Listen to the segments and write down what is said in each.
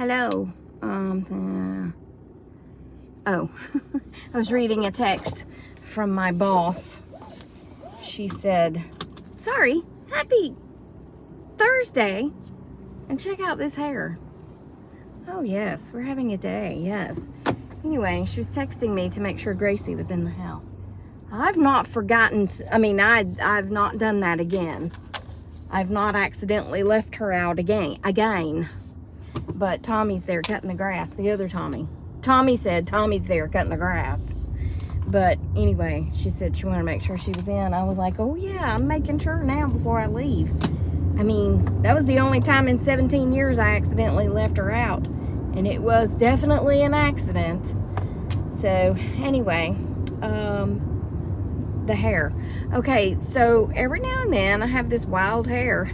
Hello. Oh, I was reading a text from my boss. She said, sorry, happy Thursday. And check out this hair. Oh, yes, we're having a day, yes. Anyway, she was texting me to make sure Gracie was in the house. I've not forgotten, I've not done that again. I've not accidentally left her out again. But Tommy's there cutting the grass, the other Tommy. Tommy said Tommy's there cutting the grass. But anyway, she said she wanted to make sure she was in. I was like, oh yeah, I'm making sure now before I leave. I mean, that was the only time in 17 years I accidentally left her out. And it was definitely an accident. So anyway, the hair. Okay, so every now and then I have this wild hair.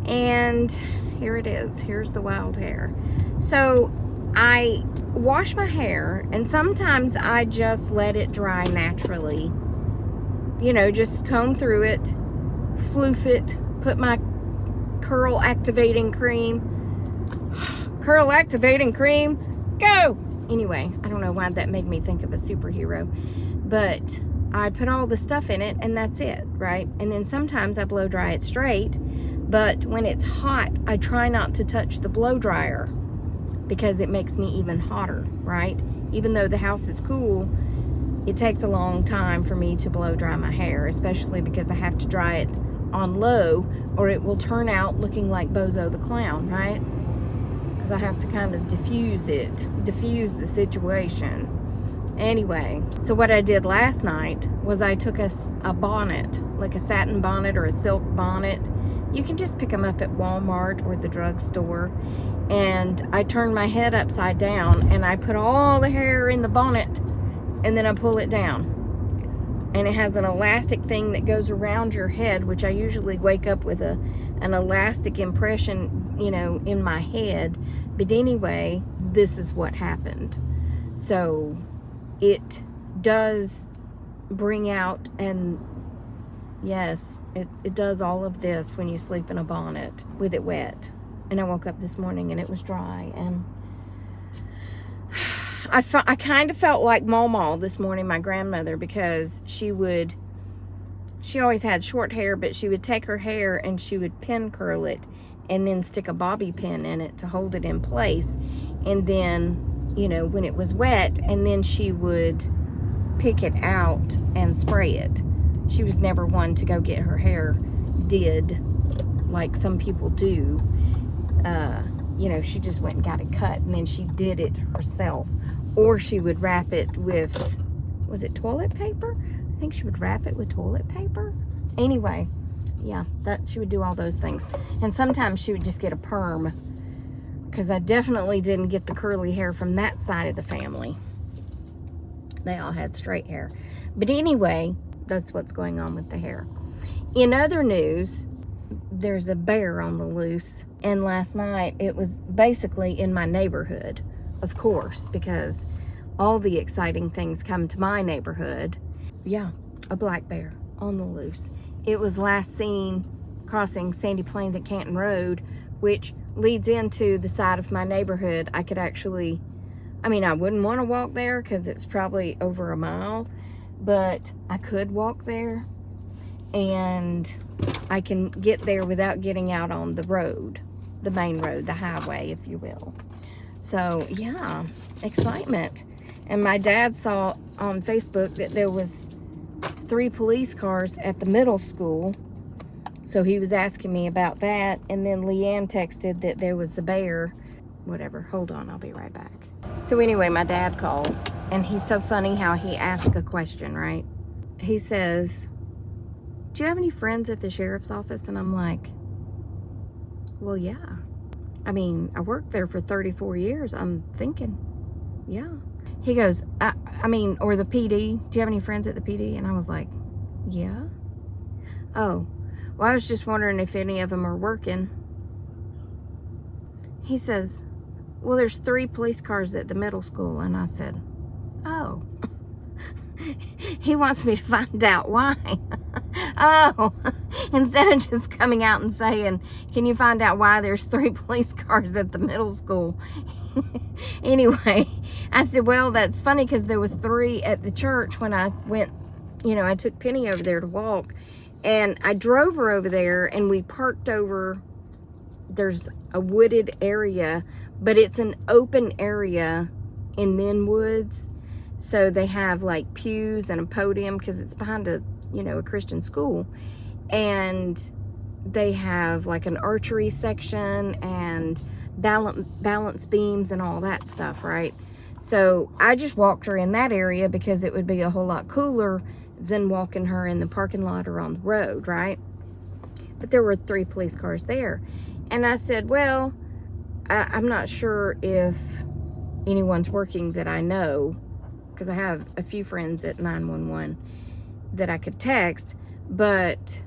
And here it is. Here's the wild hair. So I wash my hair, and sometimes I just let it dry naturally. You know, just comb through it, floof it, put my curl activating cream. Curl activating cream, go! Anyway, I don't know why that made me think of a superhero, but I put all the stuff in it, and that's it, right? And then sometimes I blow dry it straight, but when it's hot, I try not to touch the blow dryer because it makes me even hotter, right? Even though the house is cool, it takes a long time for me to blow dry my hair, especially because I have to dry it on low or it will turn out looking like Bozo the Clown, right? Because I have to kind of diffuse the situation. Anyway, so what I did last night was I took a bonnet, like a satin bonnet or a silk bonnet. You can just pick them up at Walmart or the drugstore. And I turned my head upside down and I put all the hair in the bonnet and then I pull it down. And it has an elastic thing that goes around your head, which I usually wake up with an elastic impression, you know, in my head. But anyway, this is what happened. So it does bring out, and yes, it does all of this when you sleep in a bonnet with it wet. And I woke up this morning and it was dry, and I kind of felt like Mama this morning, my grandmother, because she always had short hair, but she would take her hair and she would pin curl it and then stick a bobby pin in it to hold it in place. And then, you know, when it was wet, and then she would pick it out and spray it. She was never one to go get her hair did like some people do. You know, she just went and got it cut and then she did it herself. Or she would wrap it with, was it toilet paper? I think she would wrap it with toilet paper. Anyway, yeah, she would do all those things. And sometimes she would just get a perm, because I definitely didn't get the curly hair from that side of the family. They all had straight hair. But anyway, that's what's going on with the hair. In other news, there's a bear on the loose. And last night, it was basically in my neighborhood, of course, because all the exciting things come to my neighborhood. Yeah, a black bear on the loose. It was last seen crossing Sandy Plains at Canton Road, which leads into the side of my neighborhood. I could actually, I wouldn't want to walk there because it's probably over a mile, but I could walk there and I can get there without getting out on the road, the main road, the highway, if you will. So yeah, excitement. And my dad saw on Facebook that there was 3 police cars at the middle school. So he was asking me about that. And then Leanne texted that there was the bear. Whatever, hold on, I'll be right back. So anyway, my dad calls, and he's so funny how he asks a question, right? He says, do you have any friends at the sheriff's office? And I'm like, well, yeah. I worked there for 34 years. I'm thinking, yeah. He goes, or the PD. Do you have any friends at the PD? And I was like, yeah. Oh, well, I was just wondering if any of them are working. He says, well, there's 3 police cars at the middle school. And I said, oh. He wants me to find out why. Oh, instead of just coming out and saying, can you find out why there's 3 police cars at the middle school? Anyway, I said, well, that's funny because there was 3 at the church when I went, I took Penny over there to walk, and I drove her over there, and we parked over, there's a wooded area, but it's an open area in Then Woods. So they have like pews and a podium because it's behind a Christian school. And they have like an archery section and balance beams and all that stuff, right? So I just walked her in that area because it would be a whole lot cooler than walking her in the parking lot or on the road, right? But there were 3 police cars there. And I said, well, I'm not sure if anyone's working that I know, because I have a few friends at 911 that I could text, but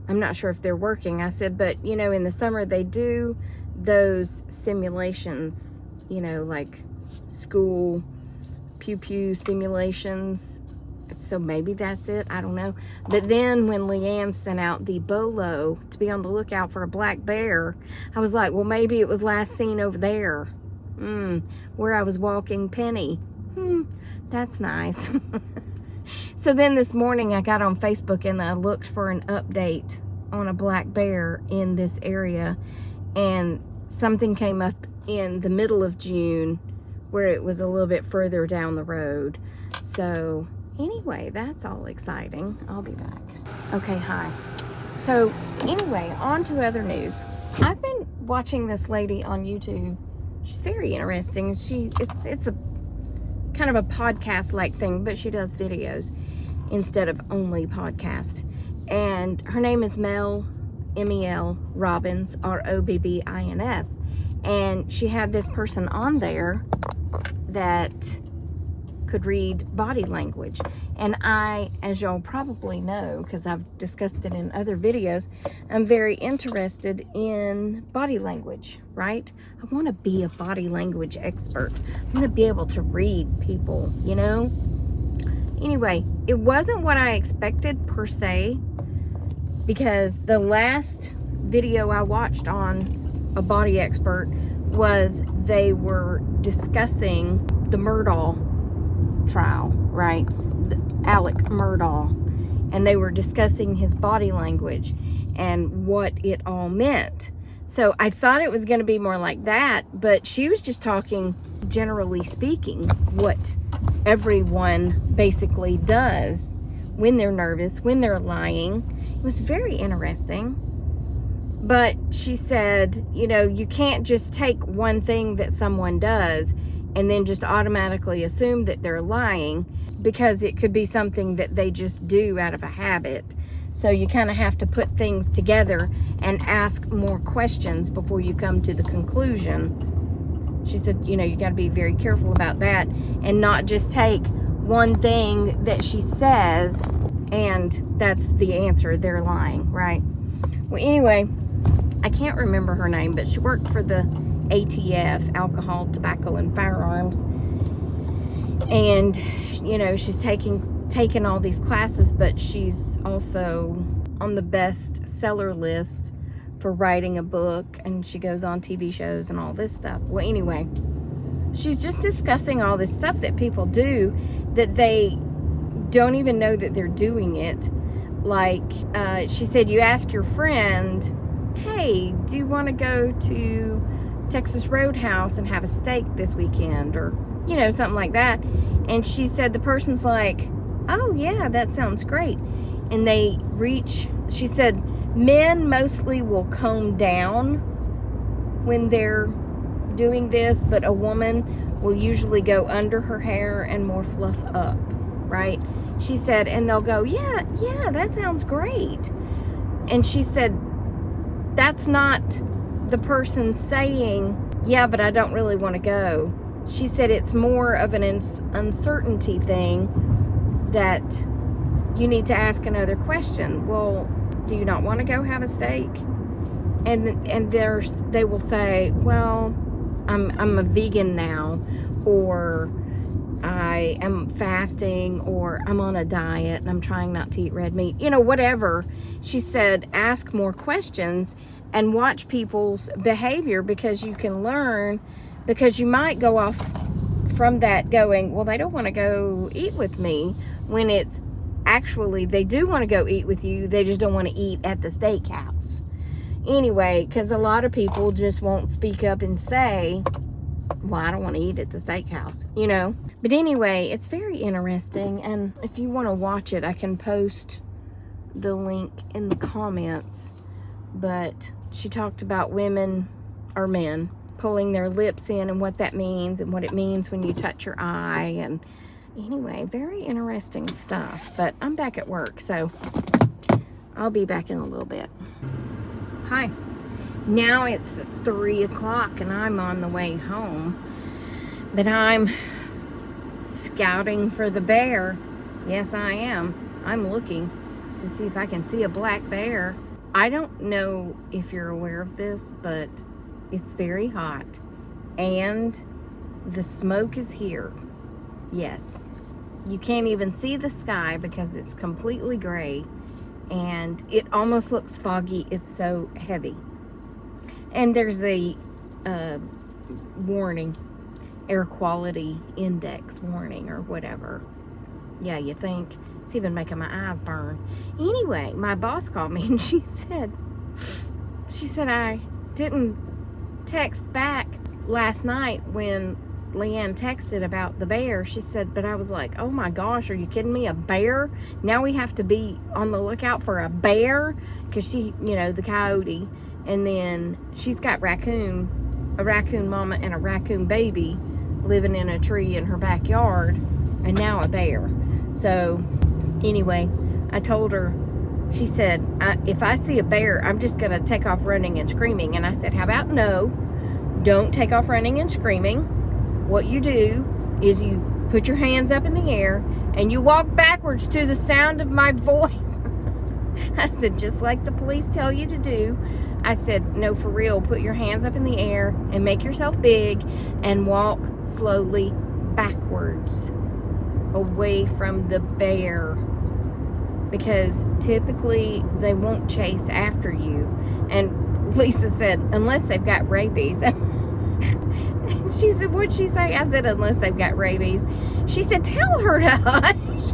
I'm not sure if they're working. I said, but in the summer they do those simulations, like school pew simulations. So maybe that's it. I don't know. But then when Leanne sent out the BOLO to be on the lookout for a black bear, I was like, well, maybe it was last seen over there, where I was walking Penny. That's nice. So then this morning I got on Facebook and I looked for an update on a black bear in this area, and something came up in the middle of June where it was a little bit further down the road. So anyway, that's all exciting. I'll be back. Okay, hi. So anyway, on to other news. I've been watching this lady on YouTube. She's very interesting. It's a kind of a podcast-like thing, but she does videos instead of only podcast. And her name is Mel, M-E-L, Robbins, R-O-B-B-I-N-S. And she had this person on there that could read body language. And I, as y'all probably know, because I've discussed it in other videos, I'm very interested in body language, right? I want to be a body language expert. I want to be able to read people, Anyway, it wasn't what I expected per se, because the last video I watched on a body expert was they were discussing the Murdaugh trial, right? Alec Murdaugh. And they were discussing his body language and what it all meant. So I thought it was going to be more like that, but she was just talking, generally speaking, what everyone basically does when they're nervous, when they're lying. It was very interesting. But she said, you can't just take one thing that someone does and then just automatically assume that they're lying, because it could be something that they just do out of a habit. So you kind of have to put things together and ask more questions before you come to the conclusion. She said, you got to be very careful about that and not just take one thing that she says and that's the answer, they're lying, right? Well, anyway, I can't remember her name, but she worked for the ATF, Alcohol, Tobacco, and Firearms. And, she's taking all these classes, but she's also on the bestseller list for writing a book, and she goes on TV shows and all this stuff. Well, anyway, she's just discussing all this stuff that people do that they don't even know that they're doing it. Like, she said, you ask your friend, hey, do you want to go to Texas Roadhouse and have a steak this weekend, or something like that. And she said the person's like, oh yeah, that sounds great. And they reach, she said, men mostly will comb down when they're doing this, but a woman will usually go under her hair and more fluff up, right? She said, and they'll go, yeah, that sounds great. And she said, that's not the person saying, yeah, but I don't really want to go. She said it's more of an uncertainty thing that you need to ask another question. Well, do you not want to go have a steak? And they will say, well, I'm a vegan now, or I am fasting, or I'm on a diet and I'm trying not to eat red meat, you know, whatever. She said, ask more questions and watch people's behavior, because you can learn, because you might go off from that going, well, they don't want to go eat with me, when it's actually they do want to go eat with you. They just don't want to eat at the steakhouse. Anyway, because a lot of people just won't speak up and say, well, I don't want to eat at the steakhouse, you know. But anyway, it's very interesting, and if you want to watch it, I can post the link in the comments. But she talked about women or men pulling their lips in and what that means, and what it means when you touch your eye. And anyway, very interesting stuff. But I'm back at work, so I'll be back in a little bit. Hi. Now it's 3 o'clock and I'm on the way home, but I'm scouting for the bear. Yes, I am. I'm looking to see if I can see a black bear. I don't know if you're aware of this, but it's very hot and the smoke is here. Yes. You can't even see the sky because it's completely gray, and it almost looks foggy. It's so heavy. And there's a warning, air quality index warning or whatever. Yeah, you think. It's even making my eyes burn. Anyway, my boss called me and she said I didn't text back last night when Leanne texted about the bear. She said, but I was like, oh my gosh, are you kidding me? A bear? Now we have to be on the lookout for a bear? Because she, you know, the coyote. And then she's got a raccoon mama and a raccoon baby living in a tree in her backyard, and now a bear. So anyway, I told her, she said, if I see a bear, I'm just going to take off running and screaming. And I said, how about no, don't take off running and screaming. What you do is you put your hands up in the air and you walk backwards to the sound of my voice. I said, just like the police tell you to do. I said, no, for real, put your hands up in the air and make yourself big and walk slowly backwards away from the bear, because typically they won't chase after you. And Lisa said, unless they've got rabies. She said, what'd she say? I said, unless they've got rabies. She said, tell her to hush.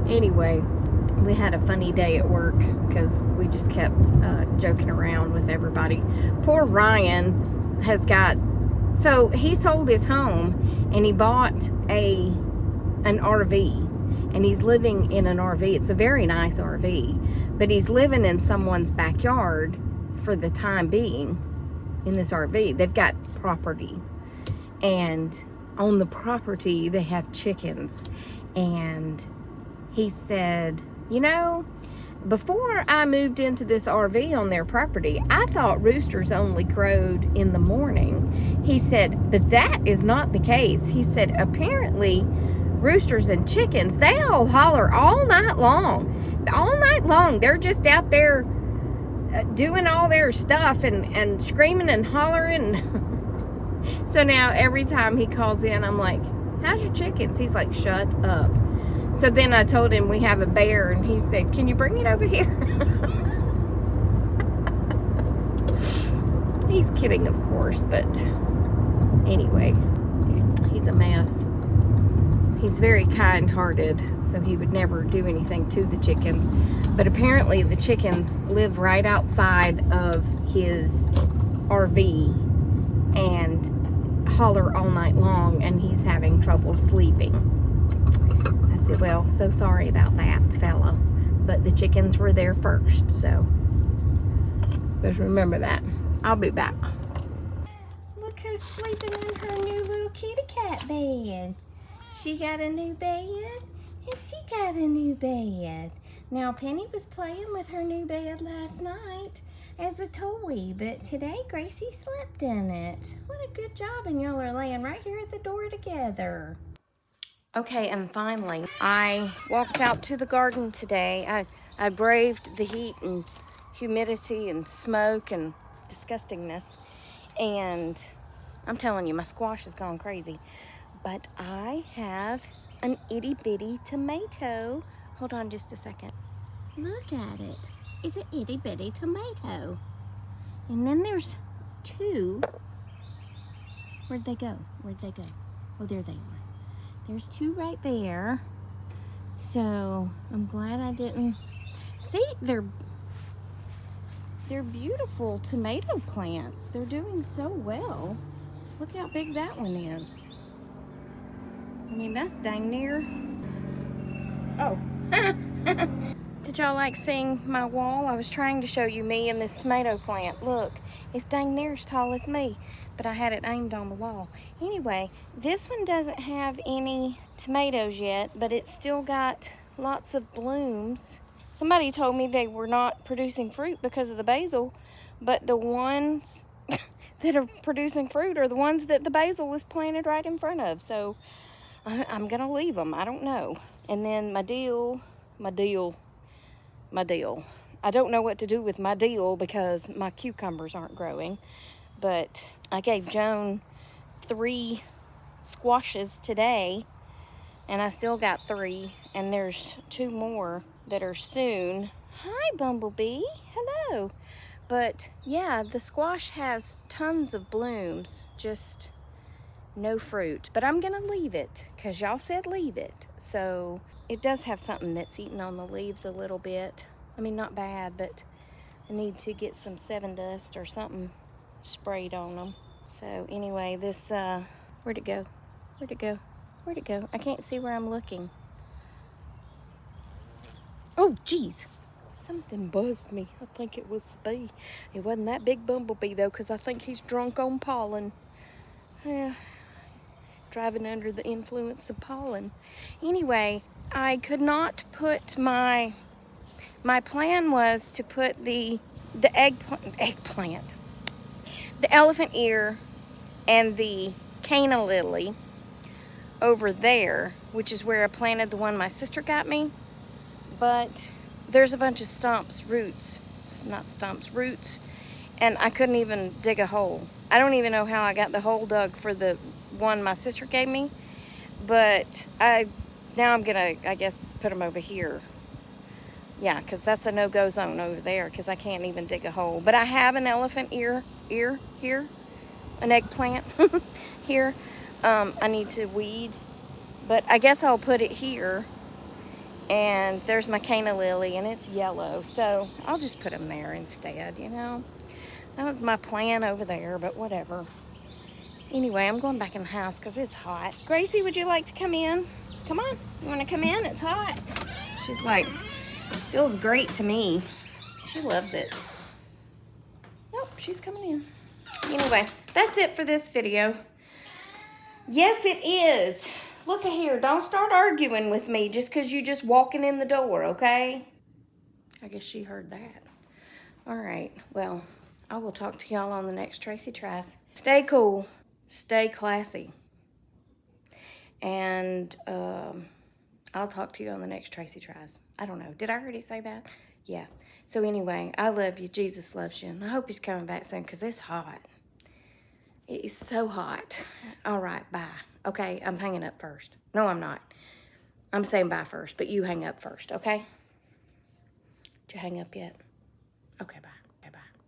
Anyway, we had a funny day at work because we just kept joking around with everybody. Poor Ryan has got, so he sold his home and he bought an RV, and he's living in an RV. It's a very nice RV, but he's living in someone's backyard for the time being in this RV. They've got property, and on the property they have chickens. And he said, you know, before I moved into this RV on their property, I thought roosters only crowed in the morning. He said, but that is not the case. He said, apparently roosters and chickens, they all holler all night long. All night long. They're just out there doing all their stuff and screaming and hollering. So now every time he calls in, I'm like, how's your chickens? He's like, shut up. So then I told him we have a bear, and he said, can you bring it over here? He's kidding, of course, but anyway, he's a mess. He's very kind-hearted, so he would never do anything to the chickens. But apparently the chickens live right outside of his RV and holler all night long, and he's having trouble sleeping. I said, well, so sorry about that, fella. But the chickens were there first, so just remember that. I'll be back. Look who's sleeping in her new little kitty cat bed. She got a new bed, and she got a new bed. Now, Penny was playing with her new bed last night as a toy, but today Gracie slept in it. What a good job, and y'all are laying right here at the door together. Okay, and finally, I walked out to the garden today. I braved the heat and humidity and smoke and disgustingness, and I'm telling you, my squash has gone crazy. But I have an itty bitty tomato. Hold on just a second. Look at it. It's an itty bitty tomato. And then there's two. Where'd they go? Where'd they go? Oh, there they are. There's two right there. So I'm glad I didn't. See, they're beautiful tomato plants. They're doing so well. Look how big that one is. I mean, that's dang near. Oh. Did y'all like seeing my wall? I was trying to show you me and this tomato plant. Look, it's dang near as tall as me, but I had it aimed on the wall. Anyway, this one doesn't have any tomatoes yet, but it's still got lots of blooms. Somebody told me they were not producing fruit because of the basil, but the ones that are producing fruit are the ones that the basil was planted right in front of. So I'm gonna leave them. I don't know. And then my dill. I don't know what to do with my dill because my cucumbers aren't growing. But I gave Joan 3 squashes today, and I still got 3, and there's 2 more that are soon. Hi, Bumblebee. Hello. But yeah, the squash has tons of blooms, just no fruit. But I'm gonna leave it because y'all said leave it. So it does have something that's eating on the leaves a little bit. I mean, not bad, but I need to get some 7 dust or something sprayed on them. So anyway, this, where'd it go? Where'd it go? Where'd it go? I can't see where I'm looking. Oh, geez. Something buzzed me. I think it was the bee. It wasn't that big bumblebee, though, because I think he's drunk on pollen. Yeah, driving under the influence of pollen. Anyway, I could not put my plan was to put the eggplant, the elephant ear, and the canna lily over there, which is where I planted the one my sister got me. But there's a bunch of roots, and I couldn't even dig a hole. I don't even know how I got the hole dug for the one my sister gave me, but now I'm gonna, I guess, put them over here. Yeah, because that's a no-go zone over there because I can't even dig a hole. But I have an elephant ear here, an eggplant here. I need to weed, but I guess I'll put it here. And there's my canna lily, and it's yellow, so I'll just put them there instead, you know. That was my plan over there, but whatever. Anyway, I'm going back in the house because it's hot. Gracie, would you like to come in? Come on, you want to come in? It's hot. She's like, feels great to me. She loves it. Nope, she's coming in. Anyway, that's it for this video. Yes, it is. Look at here. Don't start arguing with me just because you just walking in the door, okay? I guess she heard that. All right. Well, I will talk to y'all on the next Tracy Tries. Stay cool. Stay classy. And I'll talk to you on the next Tracy Tries. I don't know. Did I already say that? Yeah. So anyway, I love you. Jesus loves you. And I hope he's coming back soon because it's hot. It is so hot. All right, bye. Okay, I'm hanging up first. No, I'm not. I'm saying bye first, but you hang up first, okay? Did you hang up yet? Okay, bye.